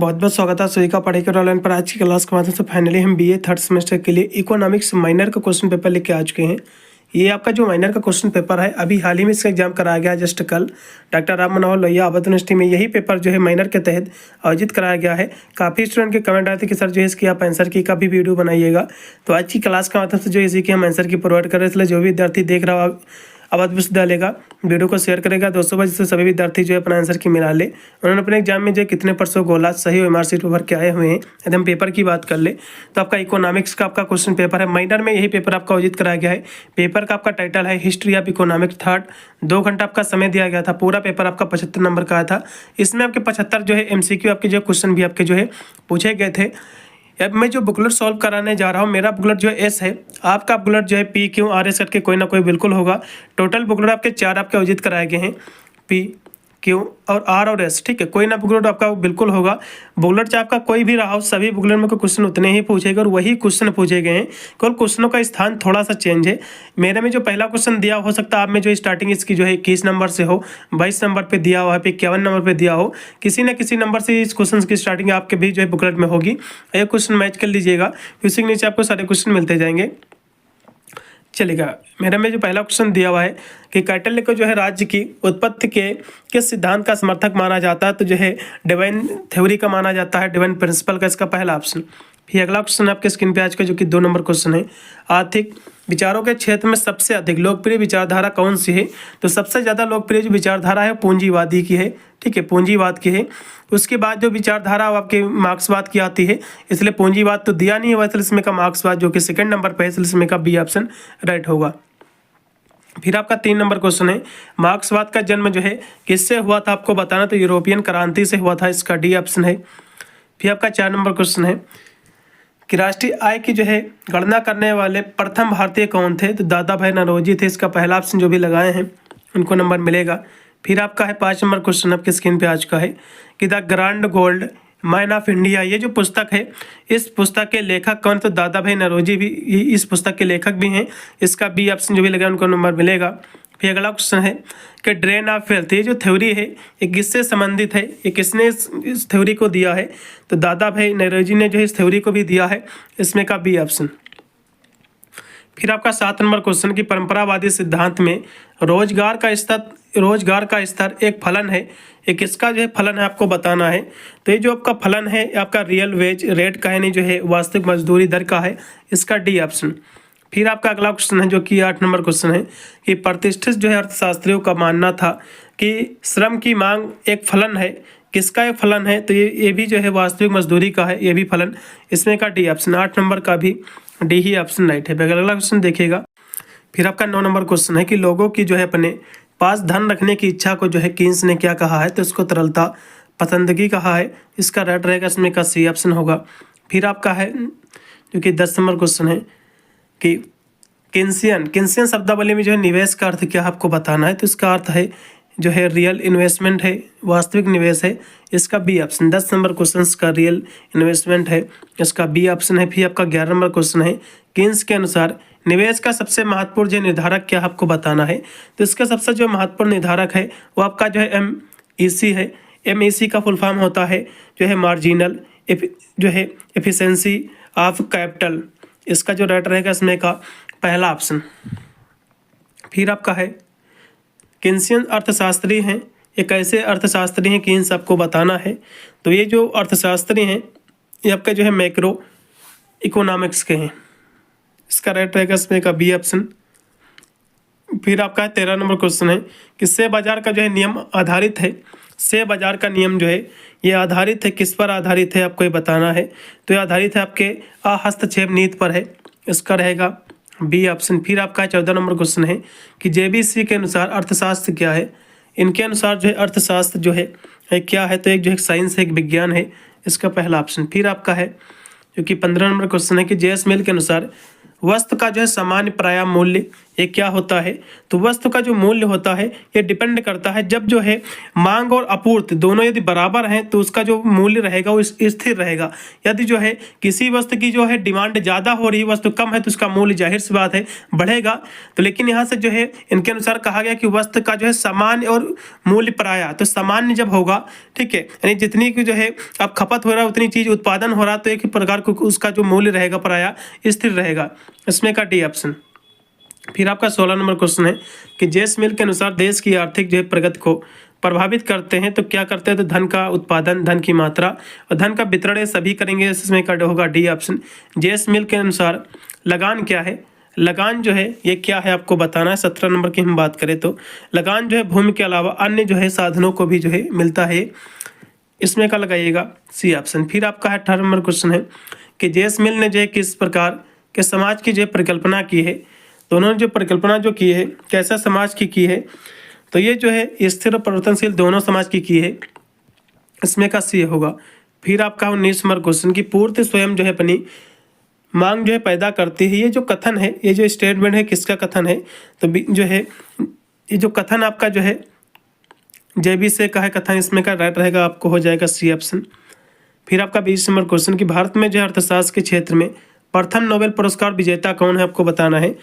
बहुत बहुत स्वागत है सभी का पढ़ेकर ऑनलाइन पर। आज की क्लास के माध्यम से फाइनली हम बीए थर्ड सेमेस्टर के लिए इकोनॉमिक्स माइनर का क्वेश्चन पेपर लेके आ चुके हैं। ये आपका जो माइनर का क्वेश्चन पेपर है, अभी हाल ही में इसका एग्जाम कराया गया जस्ट कल। डॉक्टर राम मनोहर लोहिया अवध यूनिवर्सिटी में यही पेपर जो है माइनर के तहत आयोजित कराया गया है। काफ़ी स्टूडेंट के कमेंट आए थे कि सर जो है इसकी आप आंसर की का भी वीडियो बनाइएगा। तो आज की क्लास के माध्यम से जो है इसी की हम आंसर की प्रोवाइड कर रहे हैं। इसलिए जो भी विद्यार्थी देख रहा हो अवध विश्वविद्यालय का वीडियो को शेयर करेगा दोस्तों पर, जिससे सभी विद्यार्थी जो है अपना आंसर की मिला ले। उन्होंने अपने एग्जाम में जो कितने % गोला सही और मार्कशीट भर के आए हुए हैं। यदि हम पेपर की बात कर ले तो आपका इकोनॉमिक्स का आपका क्वेश्चन पेपर है। माइनर में यही पेपर आपका आयोजित कराया गया है। पेपर का आपका टाइटल है हिस्ट्री ऑफ इकोनॉमिक्स थर्ड। 2 घंटा आपका समय दिया गया था। पूरा पेपर आपका 75 नंबर का आया था। इसमें आपके 75 जो है MCQ आपके जो क्वेश्चन भी आपके जो है पूछे गए थे। अब मैं जो बुकलेट सॉल्व कराने जा रहा हूँ, मेरा बुकलेट जो है S है, आपका बुकलेट जो है PQRS करके कोई ना कोई बिल्कुल होगा। टोटल बुकलेट आपके 4 आपके आयोजित कराए गए हैं, PQ और R और S। ठीक है, कोई ना बुकलेट आपका बिल्कुल होगा। बुकलेट चाहे आपका कोई भी रहा हो, सभी बुकलेट में कोई क्वेश्चन उतने ही पूछेगा और वही क्वेश्चन पूछे गए हैं। केवल क्वेश्चनों का स्थान थोड़ा सा चेंज है। मेरे में जो पहला क्वेश्चन दिया हो सकता है आप में जो स्टार्टिंग इसकी जो है 21 नंबर से हो, 22 नंबर पे दिया हुआ है, 51 नंबर पे दिया हो, किसी न किसी नंबर से इस क्वेश्चन की स्टार्टिंग आपके भी जो है बुकलेट में होगी। एक क्वेश्चन मैच कर लीजिएगा, उसी के नीचे आपको सारे क्वेश्चन मिलते जाएंगे। चलेगा, मेरे में जो पहला क्वेश्चन दिया हुआ है कि कैटल को जो है राज्य की उत्पत्ति के किस सिद्धांत का समर्थक माना जाता है, तो जो है डिवाइन थ्योरी का माना जाता है, डिवाइन प्रिंसिपल का इसका पहला ऑप्शन। फिर अगला क्वेश्चन आपके स्क्रीन पे आज का जो कि 2 नंबर क्वेश्चन है, आर्थिक विचारों के क्षेत्र में सबसे अधिक लोकप्रिय विचारधारा कौन सी है, तो सबसे ज़्यादा लोकप्रिय जो विचारधारा है पूंजीवादी की है। ठीक है, पूंजीवाद की है। उसके बाद जो विचारधारा आपके मार्क्सवाद की आती है, इसलिए पूंजीवाद तो दिया नहीं हुआ, इसलिए इसमें का मार्क्सवाद जो कि सेकंड नंबर पर है, इसलिए इसमें का बी ऑप्शन राइट होगा। फिर आपका 3 नंबर क्वेश्चन है, मार्क्सवाद का जन्म जो है किससे हुआ था आपको बताना, तो यूरोपियन क्रांति से हुआ था, इसका डी ऑप्शन है। फिर आपका 4 नंबर क्वेश्चन है कि राष्ट्रीय आय की जो है गणना करने वाले प्रथम भारतीय कौन थे, तो दादा भाई नौरोजी थे, इसका पहला ऑप्शन जो भी लगाए हैं उनको नंबर मिलेगा। फिर आपका है 5 नंबर क्वेश्चन आपके स्क्रीन पे आ चुका है कि the grand gold mine of India, ये जो पुस्तक है इस पुस्तक के लेखक कौन, तो दादा भाई नौरोजी भी इस पुस्तक के लेखक भी हैं, इसका बी ऑप्शन जो भी लगा उनको नंबर मिलेगा। फिर अगला क्वेश्चन है कि ड्रेन ऑफ वेल्थ, ये जो थ्योरी है ये किससे संबंधित है, ये किसने इस थ्योरी को दिया है, तो दादा भाई नौरोजी ने जो इस थ्योरी को भी दिया है, इसमें का बी ऑप्शन। फिर आपका 7 नंबर क्वेश्चन की परंपरावादी सिद्धांत में रोजगार का स्तर एक फलन है, एक किसका जो है फलन है आपको बताना है, तो ये जो आपका फलन है आपका रियल वेज रेट का है, नहीं जो है वास्तविक मजदूरी दर का है, इसका डी ऑप्शन। फिर आपका अगला क्वेश्चन है जो कि 8 नंबर क्वेश्चन है कि प्रतिष्ठित जो है अर्थशास्त्रियों का मानना था कि श्रम की मांग एक फलन है, किसका एक फलन है, तो ये भी जो है वास्तविक मजदूरी का है, ये भी फलन, इसमें का डी ऑप्शन। 8 नंबर का भी डी ही ऑप्शन राइट है। अगला क्वेश्चन देखिएगा। फिर आपका 9 नंबर क्वेश्चन है कि लोगों की जो है अपने पास धन रखने की इच्छा को जो है कीन्स ने क्या कहा है, तो इसको तरलता पसंदगी कहा है, इसका राइट रहेगा, इसमें का सी ऑप्शन होगा। फिर आपका है जो कि 10 नंबर क्वेश्चन है कि किन्सियन शब्दावली में जो है निवेश का अर्थ क्या आपको बताना है, तो इसका अर्थ है जो है रियल इन्वेस्टमेंट है, वास्तविक निवेश है, इसका बी ऑप्शन। 10 नंबर क्वेश्चन का रियल इन्वेस्टमेंट है, इसका बी ऑप्शन है। फिर आपका 11 नंबर क्वेश्चन है किन्स के अनुसार निवेश का सबसे महत्वपूर्ण जो निर्धारक क्या आपको बताना है, तो इसका सबसे जो महत्वपूर्ण निर्धारक है वो आपका जो है MEC है। MEC का फुल फॉर्म होता है जो है मार्जिनल जो है एफिशिएंसी ऑफ कैपिटल, इसका जो राइट रहेगा इसमें का पहला ऑप्शन। फिर आपका है किन्सियन अर्थशास्त्री हैं, ये कैसे अर्थशास्त्री हैं किन्स आपको बताना है, तो ये जो अर्थशास्त्री हैं ये आपका जो है मैक्रो इकोनॉमिक्स के हैं, इसका राइट रहेगा इसमें का बी ऑप्शन। फिर आपका 13 नंबर क्वेश्चन है कि शेयर बाजार का जो है नियम आधारित है, शेयर बाजार का नियम जो है ये आधारित है, किस पर आधारित है आपको ये बताना है, तो ये आधारित है आपके हस्तक्षेप नीति पर है, इसका रहेगा बी ऑप्शन। फिर आपका 14 नंबर क्वेश्चन है कि JBC के अनुसार अर्थशास्त्र क्या है, इनके अनुसार जो है अर्थशास्त्र जो है क्या है, तो एक जो है साइंस है, एक विज्ञान है, इसका पहला ऑप्शन। फिर आपका है जो कि 15 नंबर क्वेश्चन है कि JS मिल के अनुसार वस्तु का जो है सामान्य प्रायः मूल्य ये क्या होता है, तो वस्तु का जो मूल्य होता है ये डिपेंड करता है, जब जो है मांग और आपूर्ति दोनों यदि बराबर हैं तो उसका जो मूल्य रहेगा वो स्थिर रहेगा। यदि जो है किसी वस्तु की जो है डिमांड ज़्यादा हो रही, वस्तु कम है, तो उसका मूल्य जाहिर सी बात है बढ़ेगा। तो लेकिन यहाँ से जो है इनके अनुसार कहा गया कि वस्तु का जो है सामान्य और मूल्य पराया, तो सामान्य जब होगा, ठीक है, यानी जितनी की जो है अब खपत हो रहा है उतनी चीज उत्पादन हो रहा, तो एक ही प्रकार को उसका जो मूल्य रहेगा पराया स्थिर रहेगा। इसमें का डी ऑप्शन। फिर आपका 16 नंबर क्वेश्चन है कि जेस मिल के अनुसार देश की आर्थिक जो है प्रगति को प्रभावित करते हैं, तो क्या करते हैं, तो धन का उत्पादन, धन की मात्रा और धन का वितरण, ये सभी करेंगे। इसमें का होगा डी ऑप्शन। जेस मिल के अनुसार लगान क्या है, लगान जो है ये क्या है आपको बताना है। 17 नंबर की हम बात करें तो लगान जो है भूमि के अलावा अन्य जो है साधनों को भी जो है मिलता है। इसमें का लगाइएगा सी ऑप्शन। फिर आपका 18 नंबर क्वेश्चन है कि जेस मिल ने जो है किस प्रकार के समाज की जो है परिकल्पना की है, तो उन्होंने जो परिकल्पना जो की है कैसा समाज की है, तो ये जो है स्थिर और परिवर्तनशील दोनों समाज की है। इसमें का सी होगा। फिर आपका 19 नंबर क्वेश्चन की पूर्ति स्वयं जो है अपनी मांग जो है पैदा करती है, ये जो कथन है, ये जो स्टेटमेंट है किसका कथन है, तो जो है ये जो कथन आपका जो है जेबी से का है कथन, इसमें का राइट रहेगा आपको हो जाएगा सी ऑप्शन। फिर आपका 20 नंबर क्वेश्चन की भारत में जो है अर्थशास्त्र के क्षेत्र में प्रथम नोबेल पुरस्कार विजेता कौन है आपको बताना है।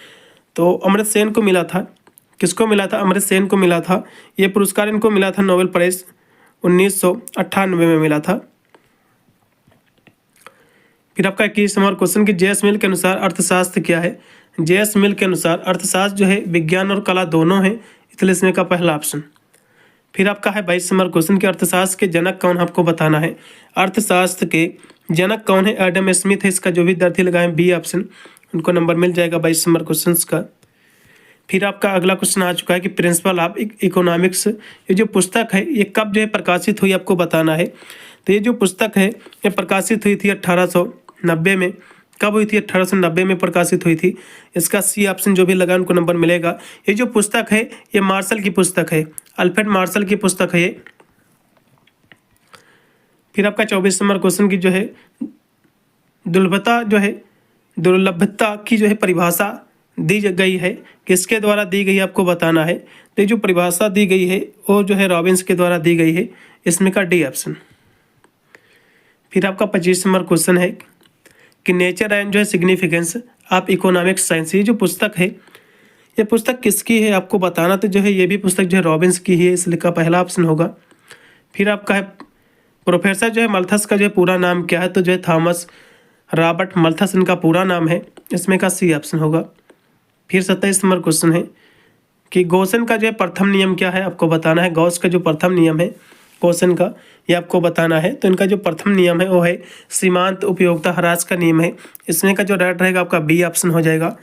तो अमर्त्य सेन को मिला था। किसको मिला था, अमर्त्य सेन को मिला था। ये पुरस्कार इनको मिला था नोबेल प्राइज 1998 में मिला था। फिर आपका 21 नंबर क्वेश्चन की जेएस मिल के अनुसार अर्थशास्त्र क्या है। जेएस मिल के अनुसार अर्थशास्त्र जो है विज्ञान और कला दोनों है, इसलिए इसमें का पहला ऑप्शन। फिर आपका है 22 नंबर क्वेश्चन की अर्थशास्त्र के जनक कौन आपको बताना है। अर्थशास्त्र के जनक कौन है, एडम स्मिथ है। इसका जो भी विद्यार्थी लगाए बी ऑप्शन, उनको नंबर मिल जाएगा 22 नंबर क्वेश्चन का। फिर आपका अगला क्वेश्चन आ चुका है कि प्रिंसिपल ऑफ इकोनॉमिक्स, ये जो पुस्तक है ये कब जो है प्रकाशित हुई आपको बताना है। तो ये जो पुस्तक है ये प्रकाशित हुई थी 1890 में। कब हुई थी, 1890 में प्रकाशित हुई थी। इसका सी ऑप्शन जो भी लगा उनको नंबर मिलेगा। ये जो पुस्तक है ये मार्शल की पुस्तक है, अल्फ्रेड मार्शल की पुस्तक है ये। फिर आपका 24 नंबर क्वेश्चन की जो है दुर्लभता की जो है परिभाषा दी गई है, किसके द्वारा दी गई है आपको बताना है। तो ये जो परिभाषा दी गई है वो जो है रॉबिन्स के द्वारा दी गई है, इसमें का डी ऑप्शन। फिर आपका 25 नंबर क्वेश्चन है कि नेचर एंड जो है सिग्निफिकेंस ऑफ इकोनॉमिक्स साइंस, ये जो पुस्तक है ये पुस्तक किसकी है आपको बताना। तो जो है ये भी पुस्तक जो है रॉबिन्स की है, इसलिए का पहला ऑप्शन होगा। फिर आपका है प्रोफेसर जो है मल्थस का जो है पूरा नाम क्या है। तो जो है थॉमस रॉबर्ट मल्थस इनका पूरा नाम है, इसमें का सी ऑप्शन होगा। फिर 27 नंबर क्वेश्चन है कि गॉसन का जो है प्रथम नियम क्या है आपको बताना है। गॉस का जो प्रथम नियम है गॉसन का, ये आपको बताना है। तो इनका जो प्रथम नियम है वो है सीमांत उपयोगिता ह्रास का नियम है। इसमें का जो राइट रहेगा आपका बी ऑप्शन हो जाएगा।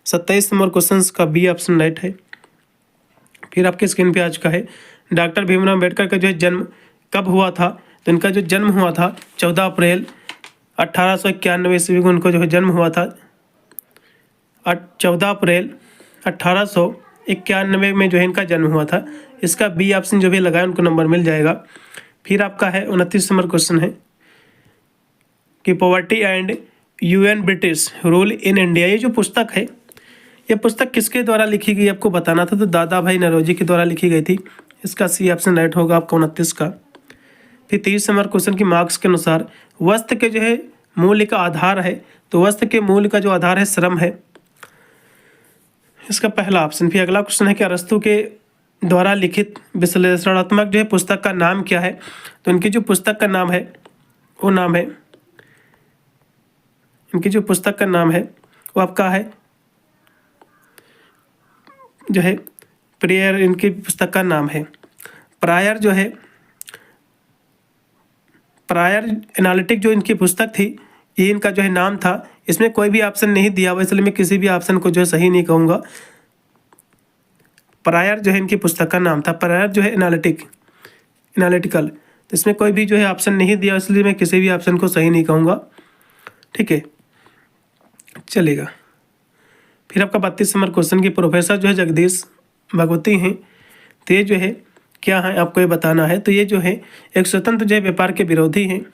27 नंबर क्वेश्चन का बी ऑप्शन राइट है। फिर आपके स्क्रीन पे आ चुका है डॉक्टर भीमराव अम्बेडकर का जो है जन्म कब हुआ था। तो इनका जो जन्म हुआ था 14 अप्रैल 1891 ईस्वी को उनको जो है जन्म हुआ था। 14 अप्रैल 1891 में जो है इनका जन्म हुआ था। इसका बी ऑप्शन जो भी लगाए उनको नंबर मिल जाएगा। फिर आपका है 29 नंबर क्वेश्चन है कि poverty and UN British rule in India, ये जो पुस्तक है ये पुस्तक किसके द्वारा लिखी गई आपको बताना था। तो दादा भाई नौरोजी के द्वारा लिखी गई थी। इसका सी ऑप्शन राइट होगा आपका 29 का। फिर 30 नंबर क्वेश्चन की मार्क्स के अनुसार वस्त्र के जो है मूल्य का आधार है। तो वस्त्र के मूल्य का जो आधार है श्रम है, इसका पहला ऑप्शन। फिर अगला क्वेश्चन है कि अरस्तु के द्वारा लिखित विश्लेषणात्मक जो है पुस्तक का नाम क्या है। तो इनकी जो पुस्तक का नाम है वो नाम है, इनकी जो पुस्तक का नाम है वो आपका है जो है प्रेयर, इनकी पुस्तक का नाम है प्रायर जो है प्रायर एनालिटिक जो इनकी पुस्तक थी, ये इनका जो है नाम था। इसमें कोई भी ऑप्शन नहीं दिया हुआ, इसलिए मैं किसी भी ऑप्शन को जो है सही नहीं कहूँगा। प्रायर जो है इनकी पुस्तक का नाम था, प्रायर जो है एनालिटिकल। तो इसमें कोई भी जो है ऑप्शन नहीं दिया, इसलिए मैं किसी भी ऑप्शन को सही नहीं कहूँगा। ठीक है, चलेगा। फिर आपका 32 नंबर क्वेश्चन की प्रोफेसर जो है जगदीश भगवती हैं, तो ये जो है क्या है आपको ये बताना है। तो ये जो है एक स्वतंत्र जो है व्यापार के विरोधी हैं।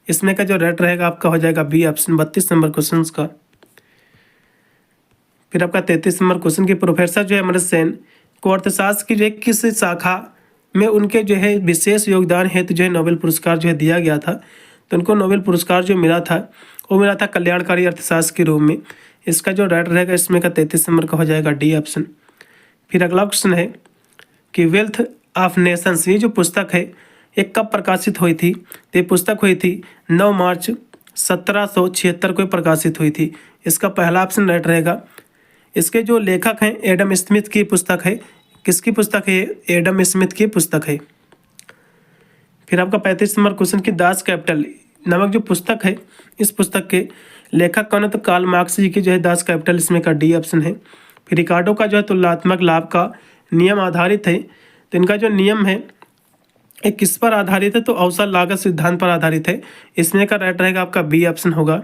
इसमें का जो रेट रहेगा आपका हो जाएगा बी ऑप्शन 32 नंबर क्वेश्चन का। फिर आपका 33 नंबर क्वेश्चन की प्रोफेसर जो है अमृत सेन को अर्थशास्त्र की जो है किस शाखा में उनके जो है विशेष योगदान हेतु जो है नोबेल पुरस्कार जो है दिया गया था। तो उनको नोबेल पुरस्कार जो मिला था वो मिला था कल्याणकारी अर्थशास्त्र के रूप में। इसका जो राइट रहेगा इसमें का 33 नंबर का हो जाएगा डी ऑप्शन। फिर अगला क्वेश्चन है कि वेल्थ ऑफ नेशंस, ये जो पुस्तक है ये कब प्रकाशित हुई थी। तो ये पुस्तक हुई थी 9 मार्च 1776 को प्रकाशित हुई थी। इसका पहला ऑप्शन राइट रहेगा। इसके जो लेखक हैं एडम स्मिथ की पुस्तक है। किसकी पुस्तक है ये? एडम स्मिथ की पुस्तक है। फिर आपका 35 नंबर क्वेश्चन की दास कैपिटल नामक जो पुस्तक है इस पुस्तक के लेखक कौन है। तो कार्ल मार्क्स जी की जो है दास कैपिटल, इसमें का डी ऑप्शन है। फिर रिकार्डो का जो है तुलनात्मक लाभ का नियम आधारित है। तो इनका जो नियम है ये किस पर आधारित है। तो अवसर लागत सिद्धांत पर आधारित है। इसमें का राइट रहेगा आपका बी ऑप्शन होगा।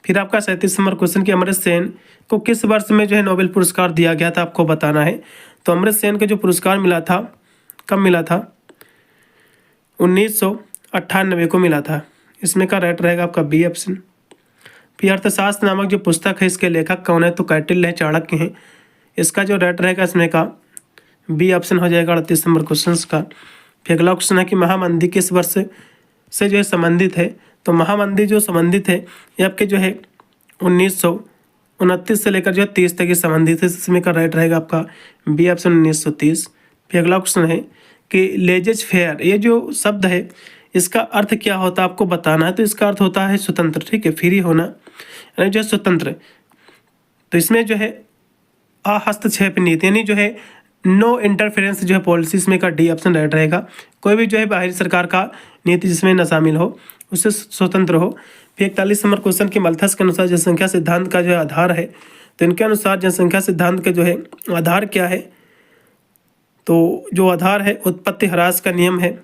फिर आपका 37 नंबर क्वेश्चन की अमृत सेन को किस वर्ष में जो है नोबेल पुरस्कार दिया गया था आपको बताना है। तो अमृत सेन को जो पुरस्कार मिला था कब मिला था? 1998 को मिला था। इसमें का राइट रहेगा आपका बी ऑप्शन। फिर अर्थशास्त्र नामक जो पुस्तक है इसके लेखक कौन है। तो कौटिल्य चाणक्य हैं। इसका जो राइट रहेगा इसमें का बी ऑप्शन हो जाएगा 38 नंबर क्वेश्चन का। फिर अगला क्वेश्चन है कि महामंदी किस वर्ष से जो है संबंधित है। तो महामंदी जो संबंधित है ये आपके जो है 1929 से लेकर जो है 30 तक ये संबंधित है। इसमें का राइट रहेगा आपका बी ऑप्शन 1930। फिर अगला क्वेश्चन है कि लेजेज फेयर, ये जो शब्द है इसका अर्थ क्या होता है आपको बताना है। तो इसका अर्थ होता है स्वतंत्र, ठीक है, फ्री होना यानी जो है स्वतंत्र। तो इसमें जो है अहस्तक्षेप नीति यानी जो है नो इंटरफेरेंस जो है पॉलिसी, इसमें का डी ऑप्शन राइट रहेगा। कोई भी जो है बाहरी सरकार का नीति जिसमें न शामिल हो उससे स्वतंत्र हो। फिर 41 नंबर क्वेश्चन की मल्थस के अनुसार जनसंख्या सिद्धांत का जो है आधार है। तो इनके अनुसार जनसंख्या सिद्धांत का जो है आधार क्या है। तो जो आधार है उत्पत्ति ह्रास का नियम है।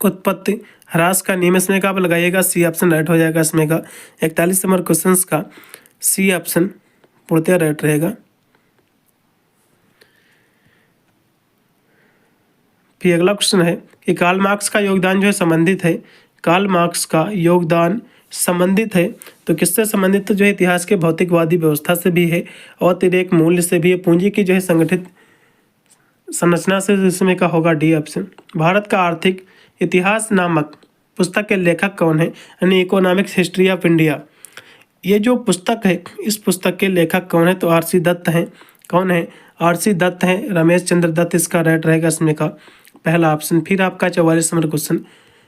उत्पत्ति ह्रास का नियम इसमें का आप लगाइएगा सी ऑप्शन राइट हो जाएगा। इसमें का 41 नंबर क्वेश्चन का सी ऑप्शन पूर्णतः राइट रहेगा। फिर अगला क्वेश्चन है कि कार्ल मार्क्स का योगदान जो है संबंधित है। कार्ल मार्क्स का योगदान संबंधित है तो किससे संबंधित? तो जो है इतिहास के भौतिकवादी व्यवस्था से भी है और अतिरेक मूल्य से भी है। पूंजी की जो है संगठित संरचना से, इसमें का होगा डी ऑप्शन। भारत का आर्थिक इतिहास नामक पुस्तक के लेखक कौन है यानी इकोनॉमिक्स हिस्ट्री ऑफ इंडिया। ये जो पुस्तक है इस पुस्तक के लेखक कौन है। तो आर.सी. दत्त हैं। कौन है? आर.सी. दत्त हैं, रमेश चंद्र दत्त इसका राइट रहेगा इसमें का पहला ऑप्शन। फिर आपका 44 नंबर क्वेश्चन,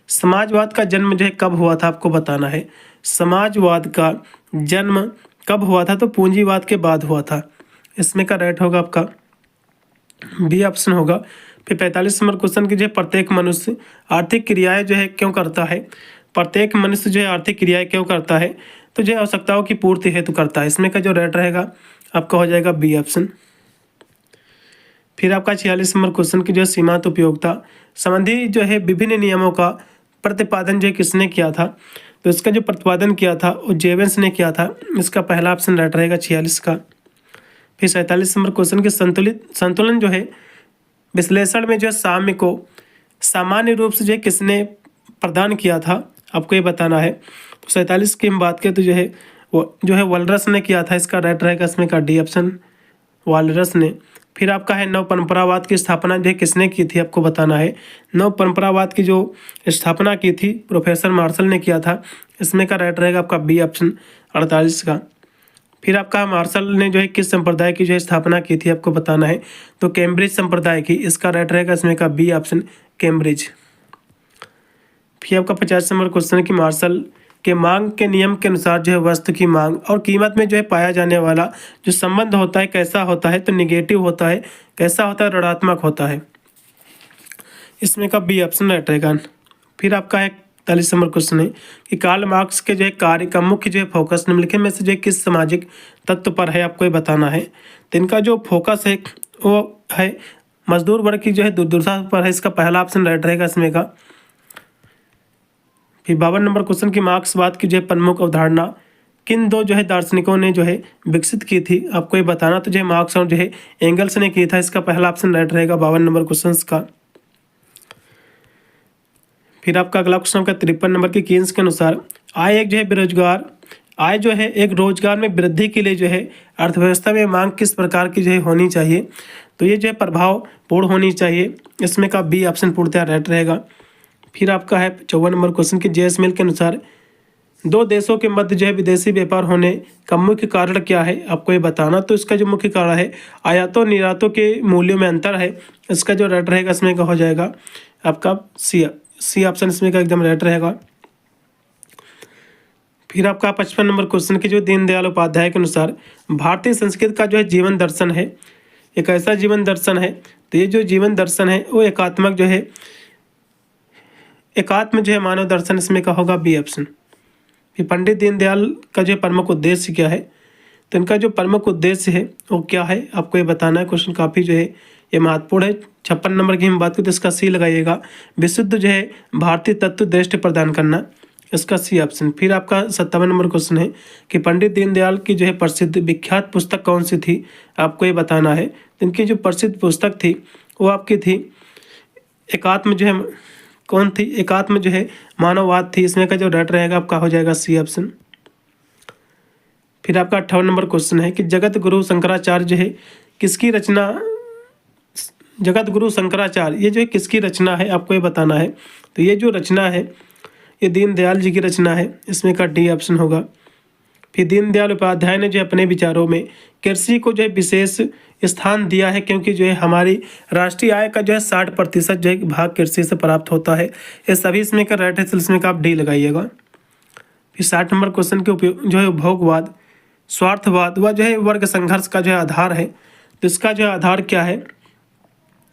समाजवाद का जन्म जो है कब हुआ था आपको बताना है। समाजवाद का जन्म कब हुआ था। तो पूंजीवाद के बाद हुआ था। इसमें का राइट होगा आपका बी ऑप्शन होगा। फिर 45 नंबर क्वेश्चन की जो है प्रत्येक मनुष्य आर्थिक क्रियाएं जो है क्यों करता है। प्रत्येक मनुष्य जो है आर्थिक क्रियाएं क्यों करता है। तो जो है आवश्यकताओं की पूर्ति हेतु करता है। इसमें का जो राइट रहेगा आपका हो जाएगा बी ऑप्शन। फिर आपका 46 नंबर क्वेश्चन की जो है सीमांत उपयोगिता संबंधी जो है विभिन्न नियमों का प्रतिपादन जो है किसने किया था। तो इसका जो प्रतिपादन किया था वो जेवेंस ने किया था। इसका पहला ऑप्शन राइट रहेगा 46 का। फिर 47 नंबर क्वेश्चन के संतुलन जो है विश्लेषण में जो है साम्य को सामान्य रूप से जो है किसने प्रदान किया था आपको ये बताना है। तो 47 की हम बात करें तो जो है वॉलरस ने किया था। इसका राइट रहेगा इसमें का डी ऑप्शन, वॉलरस ने। फिर आपका है नव परंपरावाद की स्थापना जो है किसने की थी आपको बताना है। नव परंपरावाद की जो स्थापना की थी प्रोफेसर मार्शल ने किया था। इसमें का राइट रहेगा आपका बी ऑप्शन 48 का। फिर आपका मार्शल ने जो है किस संप्रदाय की जो है स्थापना की थी आपको बताना है। तो कैम्ब्रिज संप्रदाय की। इसका राइट रहेगा इसमें का बी ऑप्शन, कैम्ब्रिज। फिर आपका 50 नंबर क्वेश्चन है कि मार्शल के मांग के नियम के अनुसार जो है वस्तु की मांग और कीमत में जो है पाया जाने वाला जो संबंध होता है कैसा होता है। तो निगेटिव होता है। कैसा होता है? ऋणात्मक होता है। इसमें का बी ऑप्शन राइट रहेगा। फिर आपका है 41 नंबर क्वेश्चन है कि कार्ल मार्क्स के जो है कार्य का मुख्य जो है फोकस निम्नलिखित में से जो है किस सामाजिक तत्व पर है आपको ये बताना है। तो इनका जो फोकस है वो है मजदूर वर्ग की जो है दुर्दशा पर है। इसका पहला ऑप्शन राइट रहेगा इसमें का। फिर 52 नंबर क्वेश्चन की मार्क्सवाद की जो है प्रमुख अवधारणा किन दो जो है दार्शनिकों ने जो है विकसित की थी आपको ये बताना। तो जो है मार्क्स और जो है एंगल्स ने की था। इसका पहला ऑप्शन राइट रहेगा 52 नंबर क्वेश्चन का। फिर आपका अगला क्वेश्चन का 53 नंबर की कीन्स के अनुसार आय एक जो है बेरोजगार आय जो है एक रोजगार में वृद्धि के लिए जो है अर्थव्यवस्था में मांग किस प्रकार की जो है होनी चाहिए, तो ये जो है प्रभावपूर्ण होनी चाहिए। इसमें का बी ऑप्शन पूर्णतः राइट रहेगा। फिर आपका है 54 नंबर क्वेश्चन की जेएसएमएल के अनुसार दो देशों के मध्य जो है विदेशी व्यापार होने का मुख्य कारण क्या है, आपको ये बताना। तो इसका जो मुख्य कारण है आयातों निर्यातों के मूल्यों में अंतर है। इसका जो राइट रहेगा इसमें का हो जाएगा आपका सी ऑप्शन इसमें का एकदम राइट रहेगा। फिर आपका 55 नंबर क्वेश्चन की जो दीनदयाल उपाध्याय के अनुसार भारतीय संस्कृति का जो है जीवन दर्शन है, एक ऐसा जीवन दर्शन है। तो ये जो जीवन दर्शन है वो एकात्मक जो है एकात्म जो है मानव दर्शन, इसमें का होगा बी ऑप्शन। फिर पंडित दीनदयाल का जो प्रमुख उद्देश्य क्या है, तो इनका जो प्रमुख उद्देश्य है वो क्या है, आपको ये बताना है। क्वेश्चन काफ़ी जो है ये महत्वपूर्ण है। 56 नंबर की हम बात करें तो इसका सी लगाइएगा, विशुद्ध जो है भारतीय तत्व दृष्टि प्रदान करना, इसका सी ऑप्शन। फिर आपका 57 नंबर क्वेश्चन है कि पंडित दीनदयाल की जो है प्रसिद्ध विख्यात पुस्तक कौन सी थी, आपको ये बताना है। तो इनकी जो प्रसिद्ध पुस्तक थी वो आपकी थी एकात्म जो है कौन थी, एकात्म जो है मानववाद थी। इसमें का जो राइट रहेगा आपका हो जाएगा सी ऑप्शन। फिर आपका 58 नंबर क्वेश्चन है कि जगत गुरु शंकराचार्य जो है किसकी रचना, जगत गुरु शंकराचार्य ये जो है किसकी रचना है, आपको ये बताना है। तो ये जो रचना है ये दीनदयाल जी की रचना है, इसमें का डी ऑप्शन होगा। फिर दीनदयाल उपाध्याय ने जो अपने विचारों में कृषि को जो है विशेष स्थान दिया है, क्योंकि जो है हमारी राष्ट्रीय आय का जो है 60% जो है भाग कृषि से प्राप्त होता है। ये सभी इसमें का राइट है, इसमें का आप डी लगाइएगा। फिर 60 नंबर क्वेश्चन के उपयोग जो है भोगवाद स्वार्थवाद वह जो है वर्ग संघर्ष का जो है आधार है। तो इसका जो आधार क्या है,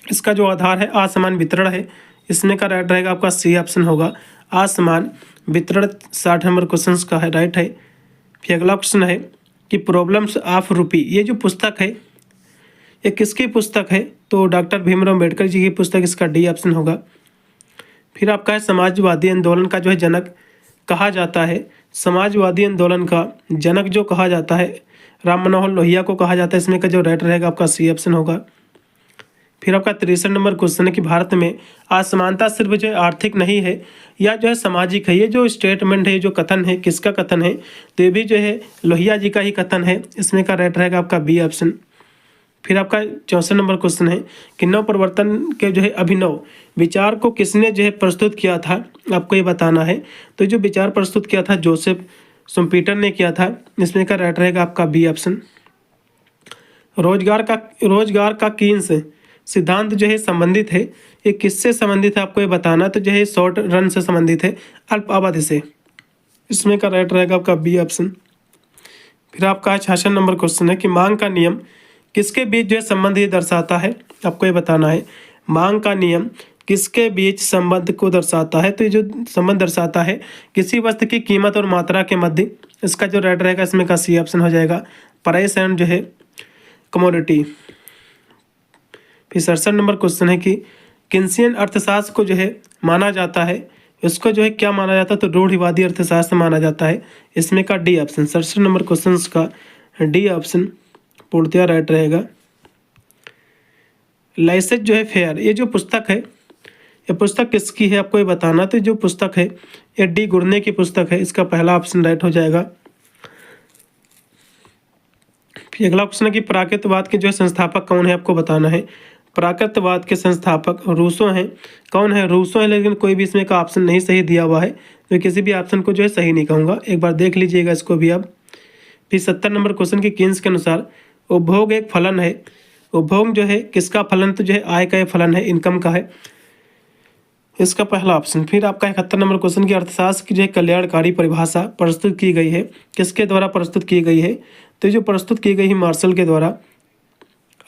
इसका जो आधार है असमान वितरण है, इसमें का राइट रहेगा आपका सी ऑप्शन होगा, असमान वितरण। 60 नंबर क्वेश्चन का है राइट है। फिर अगला क्वेश्चन है कि प्रॉब्लम्स ऑफ रूपी ये जो पुस्तक है ये किसकी पुस्तक है, तो डॉक्टर भीमराव अम्बेडकर जी की पुस्तक, इसका डी ऑप्शन होगा। फिर आपका है समाजवादी आंदोलन का जो है जनक कहा जाता है, समाजवादी आंदोलन का जनक जो कहा जाता है राम मनोहर लोहिया को कहा जाता है, इसमें का जो राइट रहेगा आपका सी ऑप्शन होगा। फिर आपका 63 नंबर क्वेश्चन है कि भारत में असमानता सिर्फ जो है आर्थिक नहीं है या जो है सामाजिक है। ये जो स्टेटमेंट है, जो कथन है, किसका कथन है, तो ये भी जो है लोहिया जी का ही कथन है, इसमें का राइट रहेगा आपका बी ऑप्शन। फिर आपका 64 नंबर क्वेश्चन है कि नव प्रवर्तन के जो है अभिनव विचार को किसने जो है प्रस्तुत किया था, आपको ये बताना है। तो जो विचार प्रस्तुत किया था जोसेफ शुम्पीटर ने किया था, इसमें का राइट रहेगा आपका बी ऑप्शन। रोजगार का कीन से सिद्धांत जो है संबंधित है, ये किससे संबंधित है, आपको ये बताना। तो जो है शॉर्ट रन से संबंधित है, अल्प अवधि से, इसमें का राइट रहेगा आपका बी ऑप्शन। फिर आपका 66 नंबर क्वेश्चन है कि मांग का नियम किसके बीच जो है संबंध ये दर्शाता है, आपको ये बताना है। मांग का नियम किसके बीच संबंध को दर्शाता है, तो ये जो संबंध दर्शाता है किसी वस्तु की कीमत और मात्रा के मध्य, इसका जो राइट रहेगा इसमें का सी ऑप्शन हो जाएगा, प्राइस एंड जो है कमोडिटी। फिर 67 नंबर क्वेश्चन है कि किन्सियन अर्थशास्त्र को जो है माना जाता है, इसको जो है क्या माना जाता है, तो रूढ़िवादी अर्थशास्त्र माना जाता है, इसमें का डी ऑप्शन। 67 नंबर क्वेश्चन का डी ऑप्शन पूर्णतः राइट रहेगा। लाइसेंस जो है फेयर ये जो पुस्तक है, ये पुस्तक किसकी है, आपको ये बताना। तो जो पुस्तक है ये डी गुर्ने की पुस्तक है, इसका पहला ऑप्शन राइट हो जाएगा। फिर अगला क्वेश्चन है कि प्राकृतवाद के जो है संस्थापक कौन है, आपको बताना है। प्राकृतवाद के संस्थापक रूसो हैं, कौन है, रूसो है, लेकिन कोई भी इसमें का ऑप्शन नहीं सही दिया हुआ है, तो किसी भी ऑप्शन को जो है सही नहीं कहूँगा, एक बार देख लीजिएगा इसको भी आप। फिर 70 नंबर क्वेश्चन की कीन्स के अनुसार उपभोग एक फलन है, उपभोग जो है किसका फलन, तो जो है आय का फलन है, इनकम का है, इसका पहला ऑप्शन। फिर आपका 71 नंबर क्वेश्चन की अर्थशास्त्र की जो है कल्याणकारी परिभाषा प्रस्तुत की गई है, किसके द्वारा प्रस्तुत की गई है, तो जो प्रस्तुत की गई है मार्शल के द्वारा,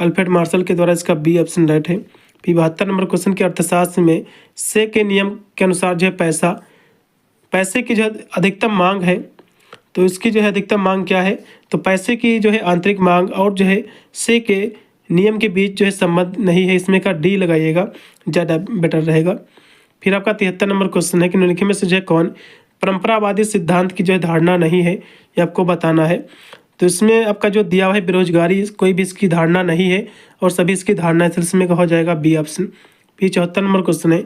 अल्फ्रेड मार्शल के द्वारा, इसका बी ऑप्शन राइट है। फिर 72 नंबर क्वेश्चन की अर्थशास्त्र में से के नियम के अनुसार जो है पैसे की जो अधिकतम मांग है, तो इसकी जो है अधिकतम मांग क्या है, तो पैसे की जो है आंतरिक मांग और जो है से के नियम के बीच जो है संबंध नहीं है, इसमें का डी लगाइएगा, ज़्यादा बेटर रहेगा। फिर आपका 73 नंबर क्वेश्चन है कि निम्नलिखित में से जो है कौन परंपरावादी सिद्धांत की जो है धारणा नहीं है, ये आपको बताना है। तो इसमें आपका जो दिया हुआ है बेरोजगारी, कोई भी इसकी धारणा नहीं है और सभी इसकी धारणा है, इसमें का हो जाएगा बी ऑप्शन। फिर 74 नंबर क्वेश्चन है,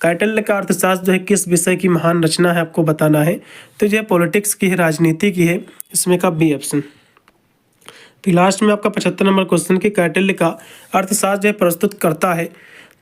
कौटिल्य का अर्थशास्त्र जो है किस विषय की महान रचना है, आपको बताना है। तो जो है पॉलिटिक्स की है, राजनीति की है, इसमें का बी ऑप्शन। फिर लास्ट में आपका 75 नंबर क्वेश्चन कि कौटिल्य का अर्थशास्त्र जो है प्रस्तुत करता है,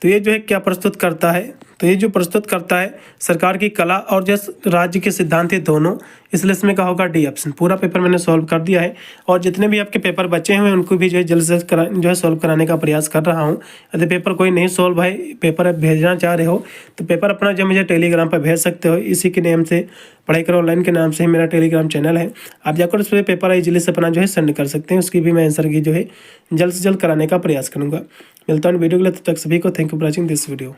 तो ये जो है क्या प्रस्तुत करता है, तो ये जो प्रस्तुत करता है सरकार की कला और जो राज्य के सिद्धांत है दोनों, इसलिए इसमें का होगा डी ऑप्शन। पूरा पेपर मैंने सॉल्व कर दिया है और जितने भी आपके पेपर बचे हुए हैं उनको भी जो है जल्द से जल्द जो है सॉल्व कराने का प्रयास कर रहा हूँ। यदि पेपर कोई नहीं सॉल्व है, पेपर भेजना चाह रहे हो तो पेपर अपना जो मुझे टेलीग्राम पर भेज सकते हो। इसी के नेम से पढ़ाई करो ऑनलाइन के नाम से ही मेरा टेलीग्राम चैनल है, आप जाकर उस पर पेपर इजीली से अपना जो है सेंड कर सकते हैं। उसकी भी मैं आंसर की जो है जल्द से जल्द कराने का प्रयास करूँगा। मिलता हूँ वीडियो के लिए, तब तक सभी को thank you for watching this video.